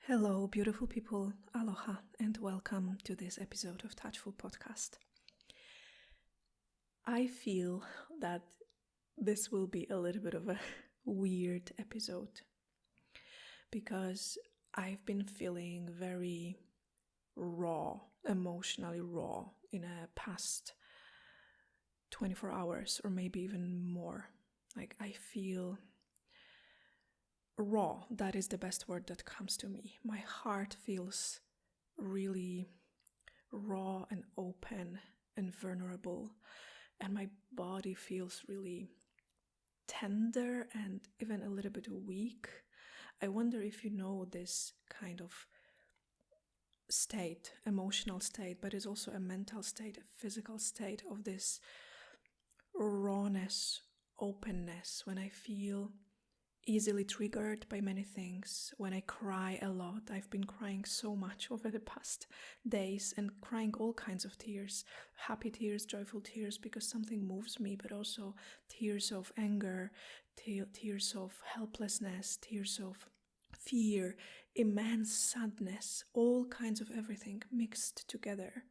Hello, beautiful people. Aloha, and welcome to this episode of Touchful Podcast. I feel that this will be a little bit of a weird episode because I've been feeling very raw, emotionally raw in a past 24 hours or maybe even more. Like I feel raw, that is the best word that comes to me. My heart feels really raw and open and vulnerable, and my body feels really tender and even a little bit weak. I wonder if you know this kind of state, emotional state, but it's also a mental state, a physical state of this rawness, openness, when I feel easily triggered by many things, when I cry a lot. I've been crying so much over the past days and crying all kinds of tears, happy tears, joyful tears, because something moves me, but also tears of anger, tears of helplessness, tears of fear, immense sadness, all kinds of everything mixed together.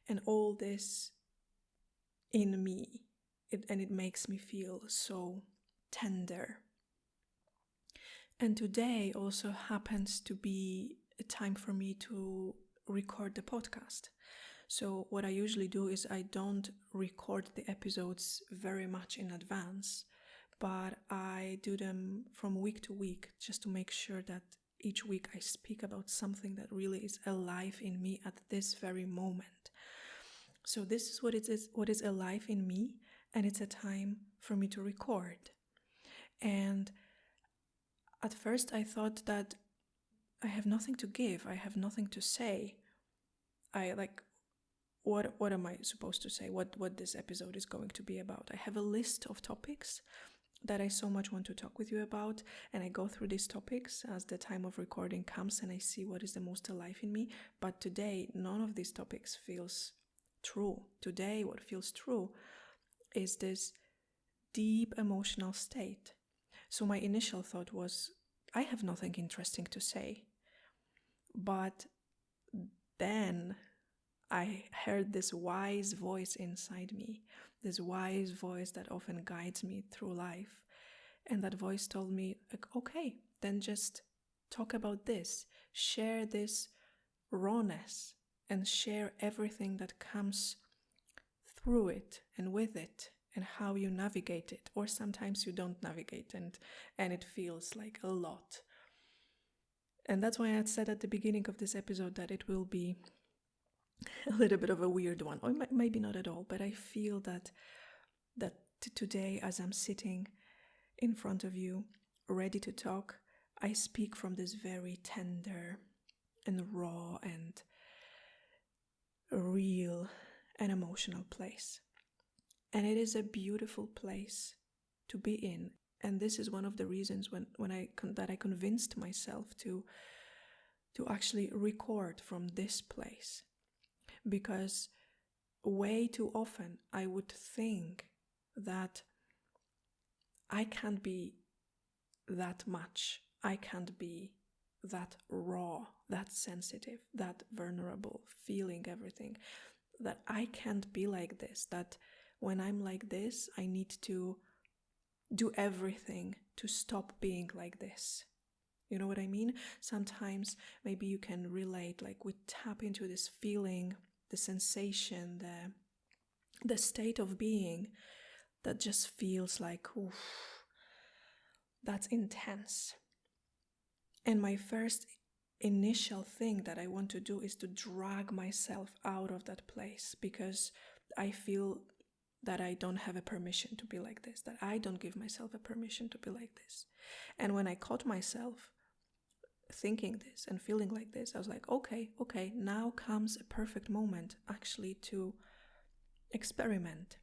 And all this in me, it makes me feel so tender. And today also happens to be a time for me to record the podcast. So what I usually do is I don't record the episodes very much in advance, but I do them from week to week just to make sure that each week I speak about something that really is alive in me at this very moment. So this is what is alive in me, and it's a time for me to record. And at first I thought that I have nothing to give, I have nothing to say. What am I supposed to say? What this episode is going to be about? I have a list of topics that I so much want to talk with you about, and I go through these topics as the time of recording comes and I see what is the most alive in me. But today, none of these topics feels true. Today, what feels true is this deep emotional state. So my initial thought was, I have nothing interesting to say. But then I heard this wise voice inside me, this wise voice that often guides me through life. And that voice told me, okay, then just talk about this, share this rawness, and share everything that comes through it and with it, and how you navigate it. Or sometimes you don't navigate and it feels like a lot. And that's why I had said at the beginning of this episode that it will be a little bit of a weird one, or maybe not at all, but I feel that today, as I'm sitting in front of you, ready to talk, I speak from this very tender and raw and real and emotional place. And it is a beautiful place to be in. And this is one of the reasons that I convinced myself to actually record from this place. Because way too often I would think that I can't be that much, I can't be that raw, that sensitive, that vulnerable, feeling everything, that I can't be like this, that when I'm like this, I need to do everything to stop being like this. You know what I mean? Sometimes maybe you can relate, like we tap into this feeling, the sensation, the state of being that just feels like, oof, that's intense. And my first initial thing that I want to do is to drag myself out of that place, because I feel that I don't have a permission to be like this, that I don't give myself a permission to be like this. And when I caught myself thinking this and feeling like this, I was like, okay, now comes a perfect moment actually to experiment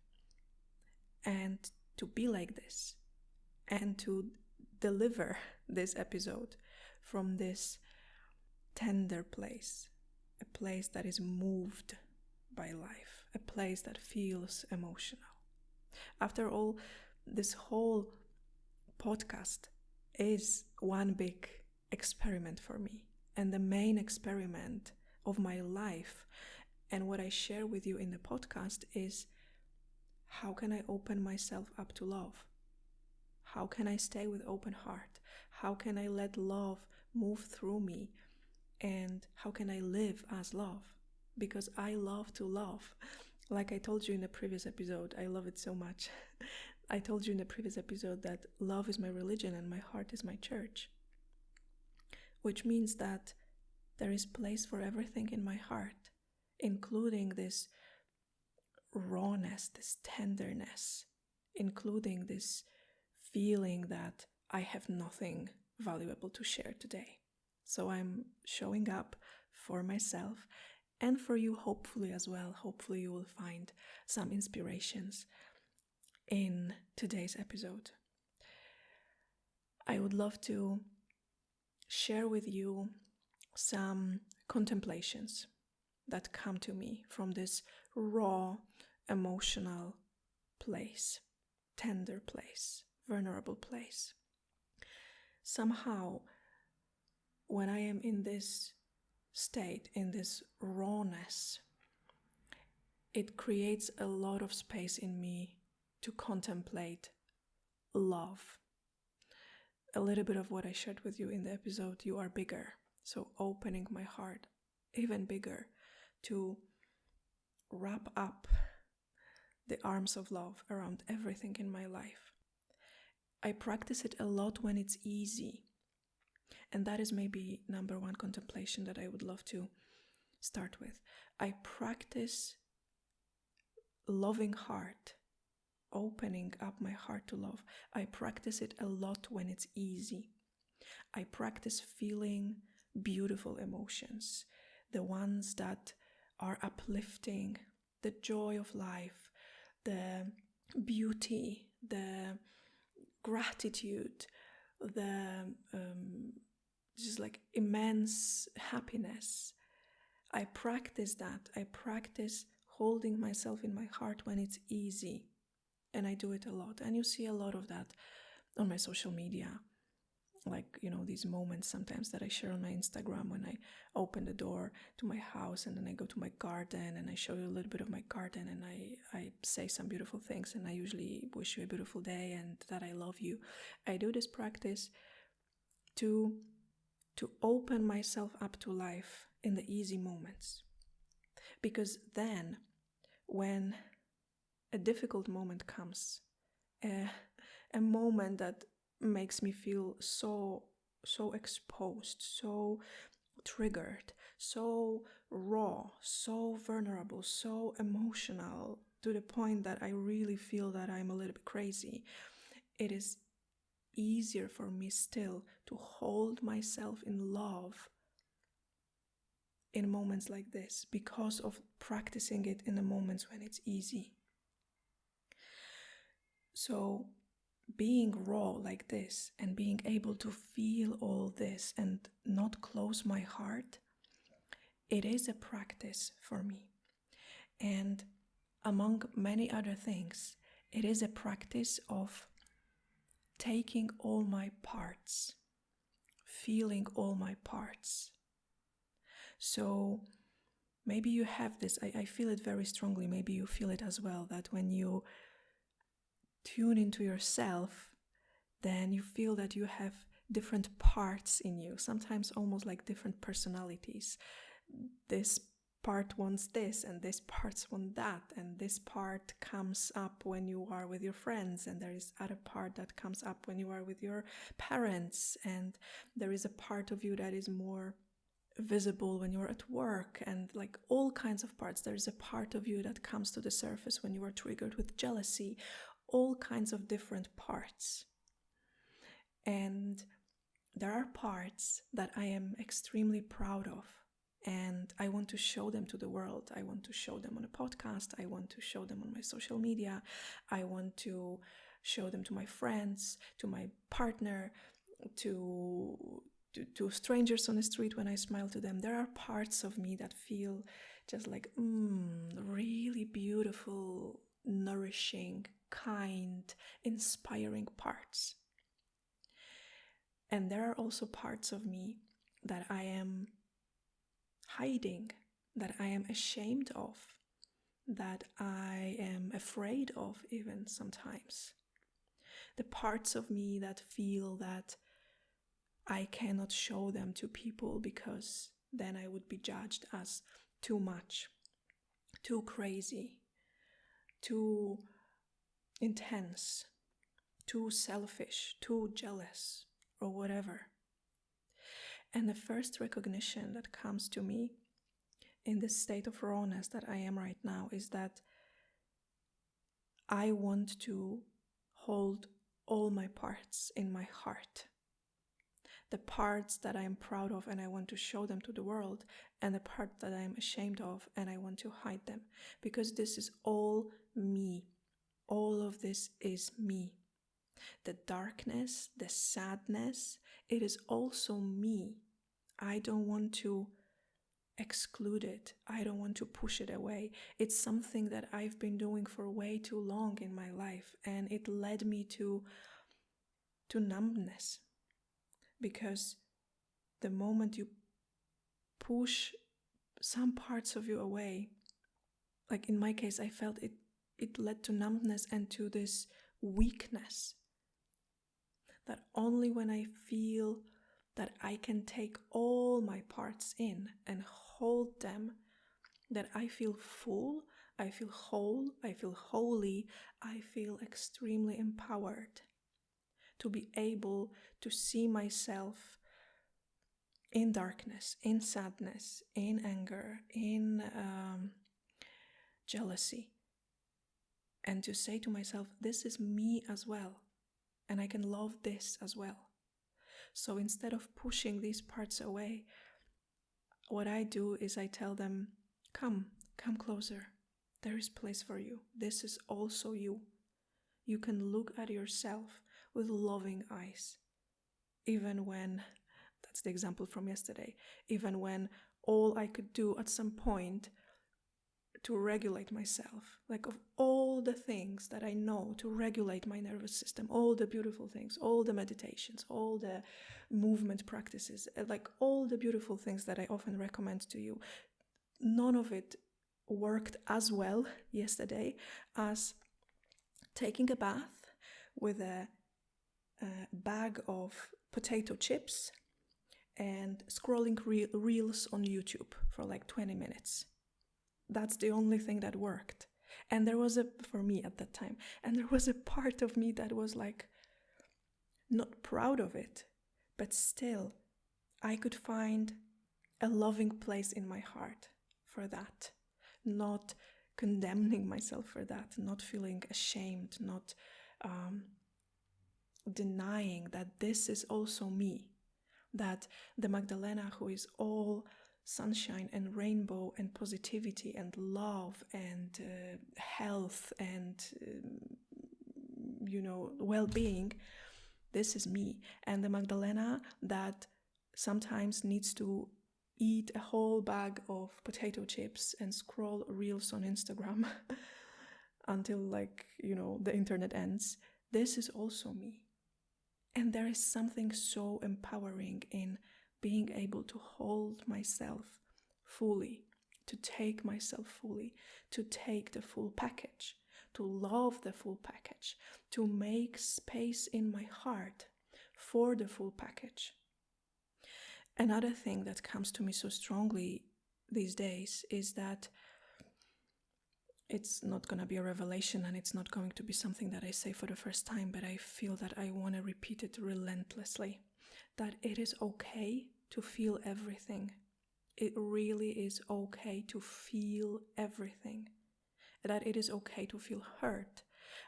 and to be like this and to deliver this episode from this tender place, a place that is moved by life, a place that feels emotional. After all, this whole podcast is one big experiment for me, and the main experiment of my life. And what I share with you in the podcast is, how can I open myself up to love? How can I stay with open heart? How can I let love move through me? And how can I live as love? Because I love to love. Like I told you in the previous episode, I love it so much. I told you in the previous episode that love is my religion and my heart is my church. Which means that there is place for everything in my heart, including this rawness, this tenderness, including this feeling that I have nothing valuable to share today. So I'm showing up for myself and for you, hopefully as well. Hopefully you will find some inspirations in today's episode. I would love to share with you some contemplations that come to me from this raw, emotional place, tender place, vulnerable place. Somehow, when I am in this state, in this rawness, it creates a lot of space in me to contemplate love. A little bit of what I shared with you in the episode, You Are Bigger. So opening my heart even bigger to wrap up the arms of love around everything in my life. I practice it a lot when it's easy. And that is maybe number one contemplation that I would love to start with. I practice loving heart, opening up my heart to love. I practice it a lot when it's easy. I practice feeling beautiful emotions, the ones that are uplifting, the joy of life, the beauty, the gratitude, the just like immense happiness. I practice that. I practice holding myself in my heart when it's easy. And I do it a lot. And you see a lot of that on my social media. Like, these moments sometimes that I share on my Instagram when I open the door to my house and then I go to my garden and I show you a little bit of my garden and I say some beautiful things and I usually wish you a beautiful day and that I love you. I do this practice to open myself up to life in the easy moments. Because then, when a difficult moment comes, a moment that makes me feel so exposed, so triggered, so raw, so vulnerable, so emotional, to the point that I really feel that I'm a little bit crazy, it is easier for me still to hold myself in love in moments like this because of practicing it in the moments when it's easy. So being raw like this and being able to feel all this and not close my heart, it is a practice for me. And among many other things, it is a practice of taking all my parts, feeling all my parts. So maybe you have this, I feel it very strongly, maybe you feel it as well, that when you tune into yourself, then you feel that you have different parts in you, sometimes almost like different personalities. This part wants this, and this part wants that, and this part comes up when you are with your friends, and there is other part that comes up when you are with your parents, and there is a part of you that is more visible when you're at work, and like all kinds of parts. There is a part of you that comes to the surface when you are triggered with jealousy, all kinds of different parts. And there are parts that I am extremely proud of, and I want to show them to the world. I want to show them on a podcast. I want to show them on my social media. I want to show them to my friends, to my partner, to strangers on the street when I smile to them. There are parts of me that feel just like really beautiful, nourishing, kind, inspiring parts. And there are also parts of me that I am hiding, that I am ashamed of, that I am afraid of even sometimes. The parts of me that feel that I cannot show them to people because then I would be judged as too much, too crazy, too intense, too selfish, too jealous, or whatever. And the first recognition that comes to me in this state of rawness that I am right now is that I want to hold all my parts in my heart. The parts that I am proud of and I want to show them to the world, and the part that I am ashamed of and I want to hide them. Because this is all me. All of this is me. The darkness, the sadness, it is also me. I don't want to exclude it. I don't want to push it away. It's something that I've been doing for way too long in my life, and it led me to numbness. Because the moment you push some parts of you away, like in my case, I felt it led to numbness and to this weakness. That only when I feel that I can take all my parts in and hold them, that I feel full, I feel whole, I feel holy, I feel extremely empowered to be able to see myself in darkness, in sadness, in anger, in jealousy, and to say to myself, this is me as well, and I can love this as well. So instead of pushing these parts away, what I do is I tell them, come closer. There is place for you. This is also you. You can look at yourself with loving eyes. Even when, that's the example from yesterday, even when all I could do at some point to regulate myself, like of all the things that I know to regulate my nervous system, all the beautiful things, all the meditations, all the movement practices, like all the beautiful things that I often recommend to you, none of it worked as well yesterday as taking a bath with a bag of potato chips and scrolling reels on YouTube for like 20 minutes. That's the only thing that worked. And there was for me at that time, and there was a part of me that was like not proud of it, but still I could find a loving place in my heart for that, not condemning myself for that, not feeling ashamed, not denying that this is also me, that the Magdalena who is all sunshine and rainbow and positivity and love and health and well-being, this is me. And the Magdalena that sometimes needs to eat a whole bag of potato chips and scroll reels on Instagram until the internet ends, this is also me. And there is something so empowering in being able to hold myself fully, to take myself fully, to take the full package, to love the full package, to make space in my heart for the full package. Another thing that comes to me so strongly these days is that it's not going to be a revelation, and it's not going to be something that I say for the first time, but I feel that I want to repeat it relentlessly, that it is okay to feel everything. It really is okay to feel everything. That it is okay to feel hurt.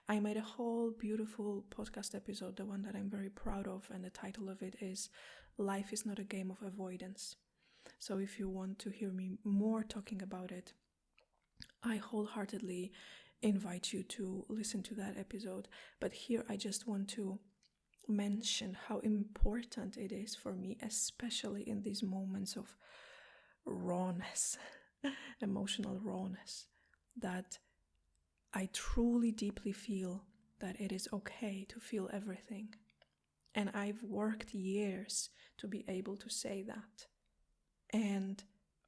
I made a whole beautiful podcast episode, the one that I'm very proud of, and the title of it is Life is Not a Game of Avoidance. So if you want to hear me more talking about it, I wholeheartedly invite you to listen to that episode. But here I just want to mention how important it is for me, especially in these moments of rawness, emotional rawness, that I truly deeply feel that it is okay to feel everything. And I've worked years to be able to say that. And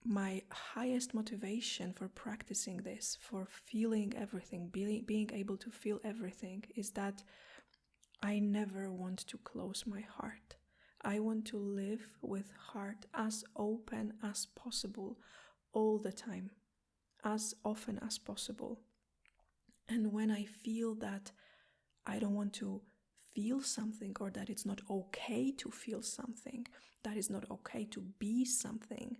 my highest motivation for practicing this, for feeling everything, being able to feel everything, is that I never want to close my heart. I want to live with heart as open as possible all the time, as often as possible. And when I feel that I don't want to feel something, or that it's not okay to feel something, that it's not okay to be something,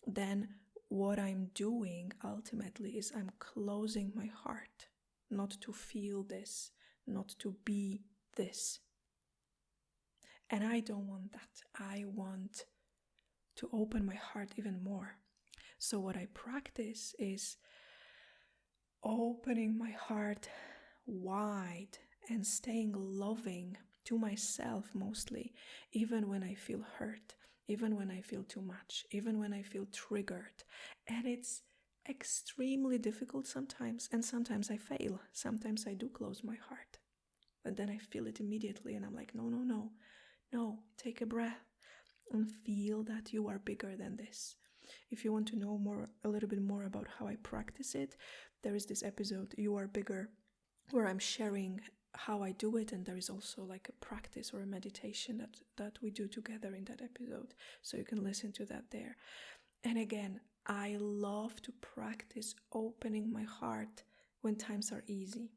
then what I'm doing ultimately is I'm closing my heart, not to feel this, not to be this. And I don't want that. I want to open my heart even more. So what I practice is opening my heart wide and staying loving to myself mostly, even when I feel hurt, even when I feel too much, even when I feel triggered. And it's extremely difficult sometimes, and sometimes I fail. Sometimes I do close my heart. But then I feel it immediately and I'm like, no, take a breath and feel that you are bigger than this. If you want to know a little bit more about how I practice it, there is this episode, You Are Bigger, where I'm sharing how I do it, and there is also like a practice or a meditation that we do together in that episode, so you can listen to that there. And again, I love to practice opening my heart when times are easy,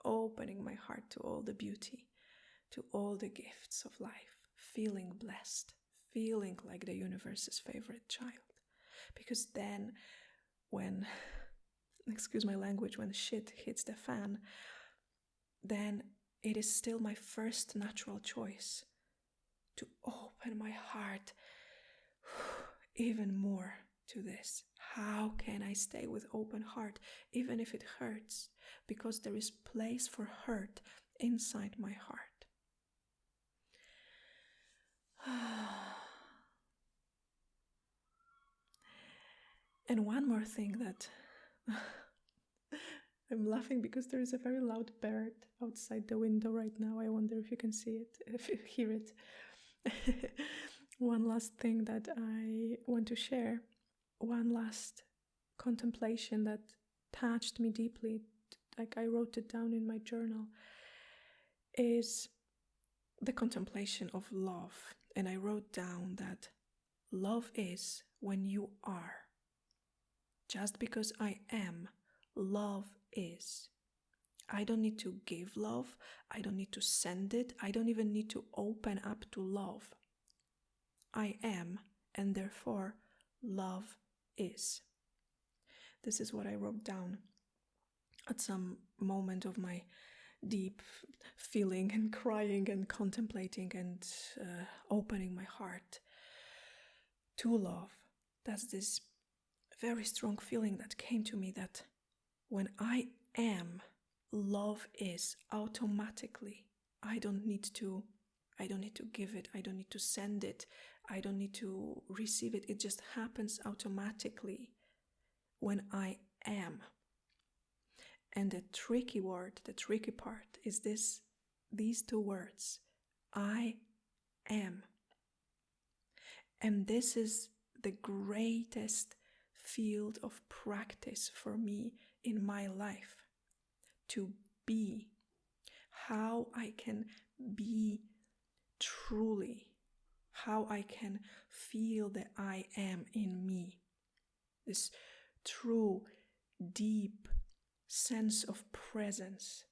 opening my heart to all the beauty, to all the gifts of life, feeling blessed, feeling like the universe's favorite child. Because then when, excuse my language, when shit hits the fan, then it is still my first natural choice to open my heart even more to this. How can I stay with open heart, even if it hurts? Because there is place for hurt inside my heart. And one more thing that I'm laughing because there is a very loud bird outside the window right now. I wonder if you can see it, if you hear it. One last thing that I want to share, one last contemplation that touched me deeply, like I wrote it down in my journal, is the contemplation of love. And I wrote down that love is when you are. Just because I am, love is. I don't need to give love. I don't need to send it. I don't even need to open up to love. I am, and therefore love is. This is what I wrote down at some moment of my deep feeling and crying and contemplating and opening my heart to love. That's this very strong feeling that came to me, that when I am, love is automatically. I don't need to give it. I don't need to send it. I don't need to receive it. It just happens automatically when I am. And the tricky part is these two words, I am. And this is the greatest field of practice for me in my life, to be, how I can be truly, how I can feel the I am in me, this true, deep sense of presence,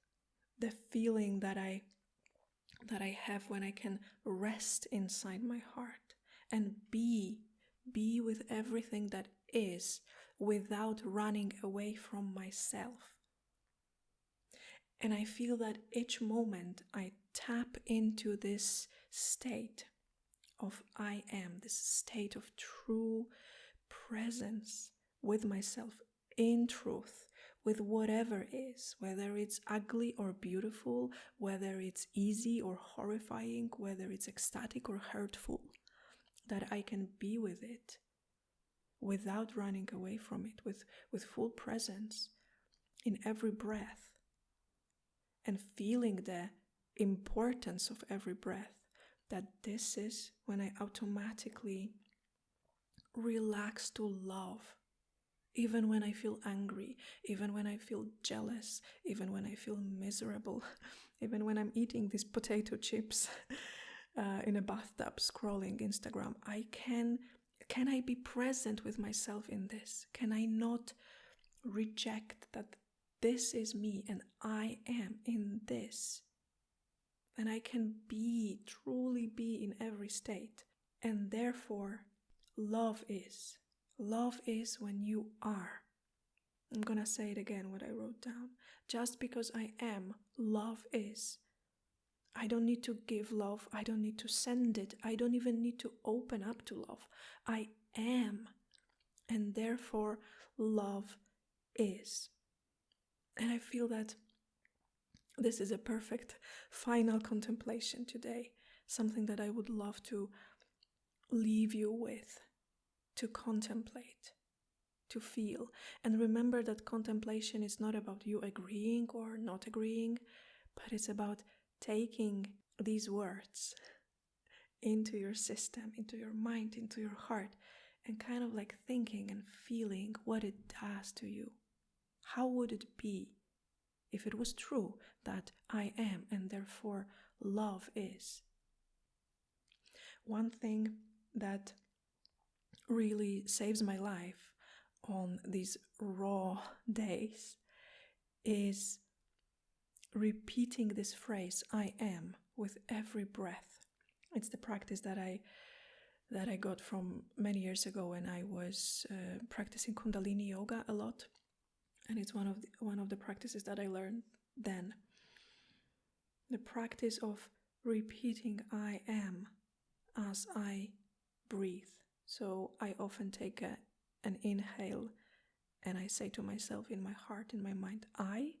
the feeling that I have when I can rest inside my heart and be with everything that is without running away from myself. And I feel that each moment I tap into this state of I am, this state of true presence with myself in truth, with whatever is, whether it's ugly or beautiful, whether it's easy or horrifying, whether it's ecstatic or hurtful, that I can be with it without running away from it, with full presence in every breath, and feeling the importance of every breath, that this is when I automatically relax to love. Even when I feel angry, even when I feel jealous, even when I feel miserable, even when I'm eating these potato chips in a bathtub scrolling Instagram, can I be present with myself in this? Can I not reject that this is me and I am in this? And I can truly be in every state. And therefore, love is. Love is when you are. I'm gonna say it again, what I wrote down. Just because I am, love is. I don't need to give love. I don't need to send it. I don't even need to open up to love. I am. And therefore, love is. And I feel that this is a perfect final contemplation today. Something that I would love to leave you with. To contemplate, to feel. And remember that contemplation is not about you agreeing or not agreeing, but it's about taking these words into your system, into your mind, into your heart, and kind of like thinking and feeling what it does to you. How would it be if it was true that I am and therefore love is? One thing that really saves my life on these raw days is repeating this phrase, I am, with every breath. It's the practice that I got from many years ago when I was practicing Kundalini yoga a lot, and it's one of the practices that I learned then. The practice of repeating I am as I breathe. So I often take an inhale and I say to myself in my heart, in my mind, I.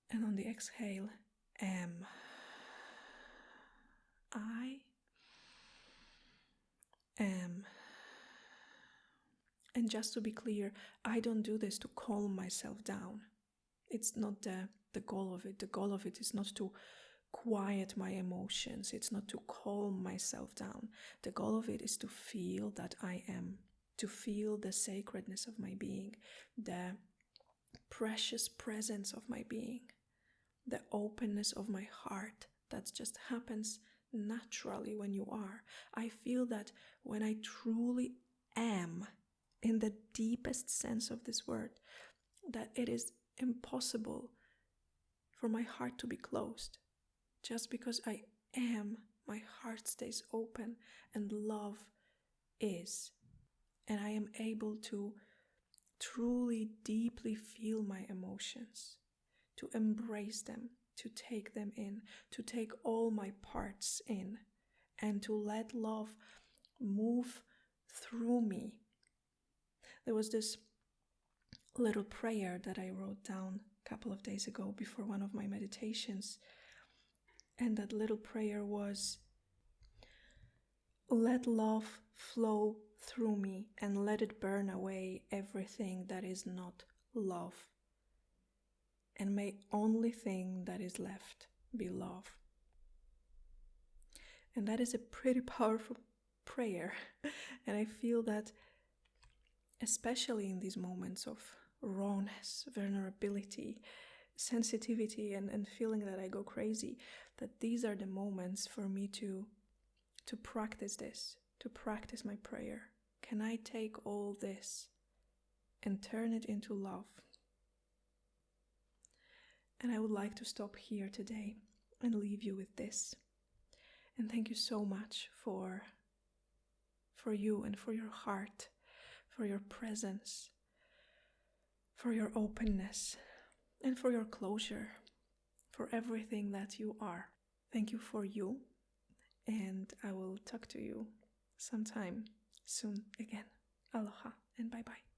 And on the exhale, am. I am. And just to be clear, I don't do this to calm myself down. It's not the goal of it. The goal of it is not to quiet my emotions. It's not to calm myself down. The goal of it is to feel that I am, to feel the sacredness of my being, the precious presence of my being, the openness of my heart that just happens naturally when you are. I feel that when I truly am, in the deepest sense of this word, that it is impossible for my heart to be closed. Just because I am, my heart stays open and love is. And I am able to truly, deeply feel my emotions, to embrace them, to take them in, to take all my parts in, and to let love move through me. There was this little prayer that I wrote down a couple of days ago before one of my meditations. And that little prayer was, let love flow through me and let it burn away everything that is not love. And may only thing that is left be love. And that is a pretty powerful prayer. And I feel that especially in these moments of rawness, vulnerability, sensitivity, and feeling that I go crazy, that these are the moments for me to practice this, to practice my prayer. Can I take all this and turn it into love? And I would like to stop here today and leave you with this. And thank you so much for you and for your heart, for your presence, for your openness, and for your closure, for everything that you are. Thank you for you, and I will talk to you sometime soon again. Aloha and bye-bye.